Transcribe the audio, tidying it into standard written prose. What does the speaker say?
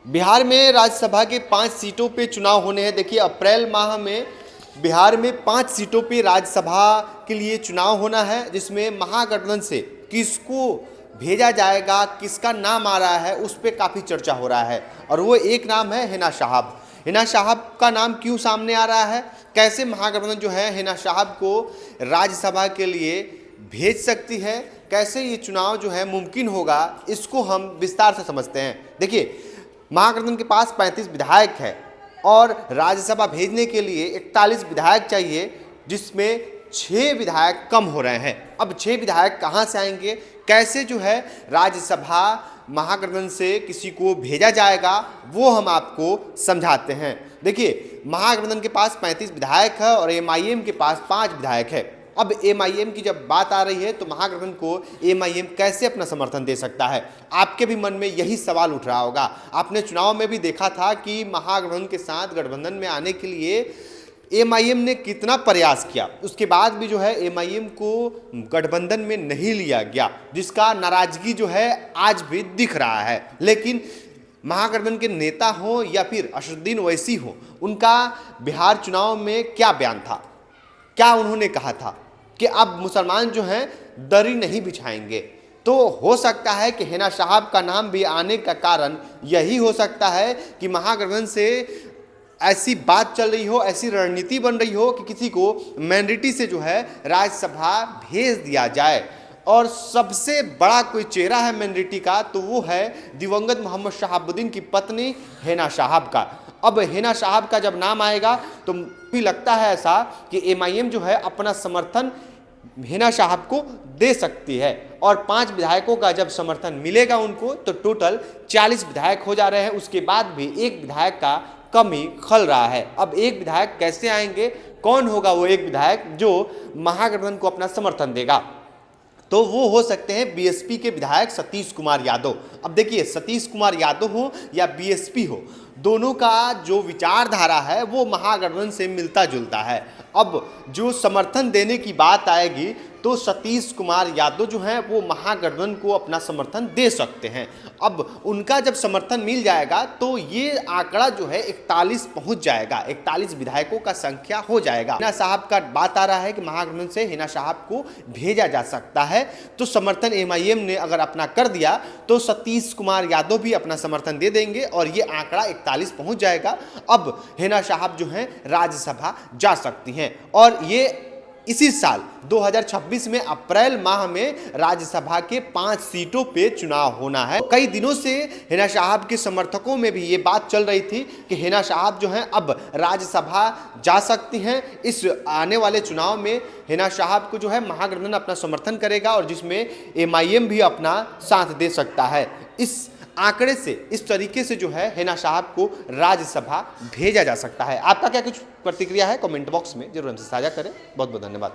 बिहार में राज्यसभा के 5 सीटों पे चुनाव होने हैं। देखिए, अप्रैल माह में बिहार में 5 सीटों पे राज्यसभा के लिए चुनाव होना है, जिसमें महागठबंधन से किसको भेजा जाएगा, किसका नाम आ रहा है, उस पर काफ़ी चर्चा हो रहा है। और वो एक नाम है हिना साहब। हिना साहब का नाम क्यों सामने आ रहा है, कैसे महागठबंधन जो है हिना साहब को राज्यसभा के लिए भेज सकती है, कैसे ये चुनाव जो है मुमकिन होगा, इसको हम विस्तार से समझते हैं। देखिए, महागठबंधन के पास 35 विधायक है और राज्यसभा भेजने के लिए 41 विधायक चाहिए, जिसमें 6 विधायक कम हो रहे हैं। अब 6 विधायक कहां से आएंगे, कैसे जो है राज्यसभा महागठबंधन से किसी को भेजा जाएगा, वो हम आपको समझाते हैं। देखिए, महागठबंधन के पास 35 विधायक है और एमआईएम के पास 5 विधायक है। अब एमआईएम की जब बात आ रही है तो महागठबंधन को एमआईएम कैसे अपना समर्थन दे सकता है, आपके भी मन में यही सवाल उठ रहा होगा। आपने चुनाव में भी देखा था कि महागठबंधन के साथ गठबंधन में आने के लिए एमआईएम ने कितना प्रयास किया, उसके बाद भी जो है एमआईएम को गठबंधन में नहीं लिया गया, जिसका नाराजगी जो है आज भी दिख रहा है। लेकिन महागठबंधन के नेता हो या फिर असदुद्दीन ओवैसी हो, उनका बिहार चुनाव में क्या बयान था, क्या उन्होंने कहा था कि अब मुसलमान जो हैं दरी नहीं बिछाएंगे। तो हो सकता है कि हिना साहब का नाम भी आने का कारण यही हो सकता है कि महागठबंधन से ऐसी बात चल रही हो, ऐसी रणनीति बन रही हो कि किसी को मैंडेटी से जो है राज्यसभा भेज दिया जाए। और सबसे बड़ा कोई चेहरा है मैंडेटी का, तो वो है दिवंगत मोहम्मद शहाबुद्दीन की पत्नी हिना साहब का। अब हिना साहब का जब नाम आएगा तो भी लगता है ऐसा कि एमआईएम जो है अपना समर्थन हिना साहब को दे सकती है। और 5 विधायकों का जब समर्थन मिलेगा उनको, तो टोटल 40 विधायक हो जा रहे हैं। उसके बाद भी एक विधायक का कमी खल रहा है। अब एक विधायक कैसे आएंगे, कौन होगा वो एक विधायक जो महागठबंधन को अपना समर्थन देगा, तो वो हो सकते हैं बीएसपी के विधायक सतीश कुमार यादव। अब देखिए, सतीश कुमार यादव हो या बीएसपी हो, दोनों का जो विचारधारा है वो महागठबंधन से मिलता जुलता है। अब जो समर्थन देने की बात आएगी तो सतीश कुमार यादव जो हैं वो महागठबंधन को अपना समर्थन दे सकते हैं। अब उनका जब समर्थन मिल जाएगा तो ये आंकड़ा जो है 41 पहुंच जाएगा, 41 विधायकों का संख्या हो जाएगा। हिना साहब का बात आ रहा है कि महागठबंधन से हिना साहब को भेजा जा सकता है, तो समर्थन एमआईएम ने अगर अपना कर दिया तो सतीश कुमार यादव भी अपना समर्थन दे देंगे और ये आंकड़ा 41 पहुंच जाएगा। अब हिना साहब जो हैं राज्यसभा जा सकती हैं और ये इसी साल 2026 में अप्रैल माह में राज्यसभा के 5 सीटों पे चुनाव होना है। कई दिनों से हिना साहब के समर्थकों में भी ये बात चल रही थी कि हिना साहब जो हैं अब राज्यसभा जा सकती हैं। इस आने वाले चुनाव में हिना साहब को जो है महागठबंधन अपना समर्थन करेगा और जिसमें एमआईएम भी अपना साथ दे सकता है। इस आंकड़े से, इस तरीके से जो है हिना साहब को राज्यसभा भेजा जा सकता है। आपका क्या कुछ प्रतिक्रिया है, कमेंट बॉक्स में जरूर हमसे साझा करें। बहुत बहुत धन्यवाद।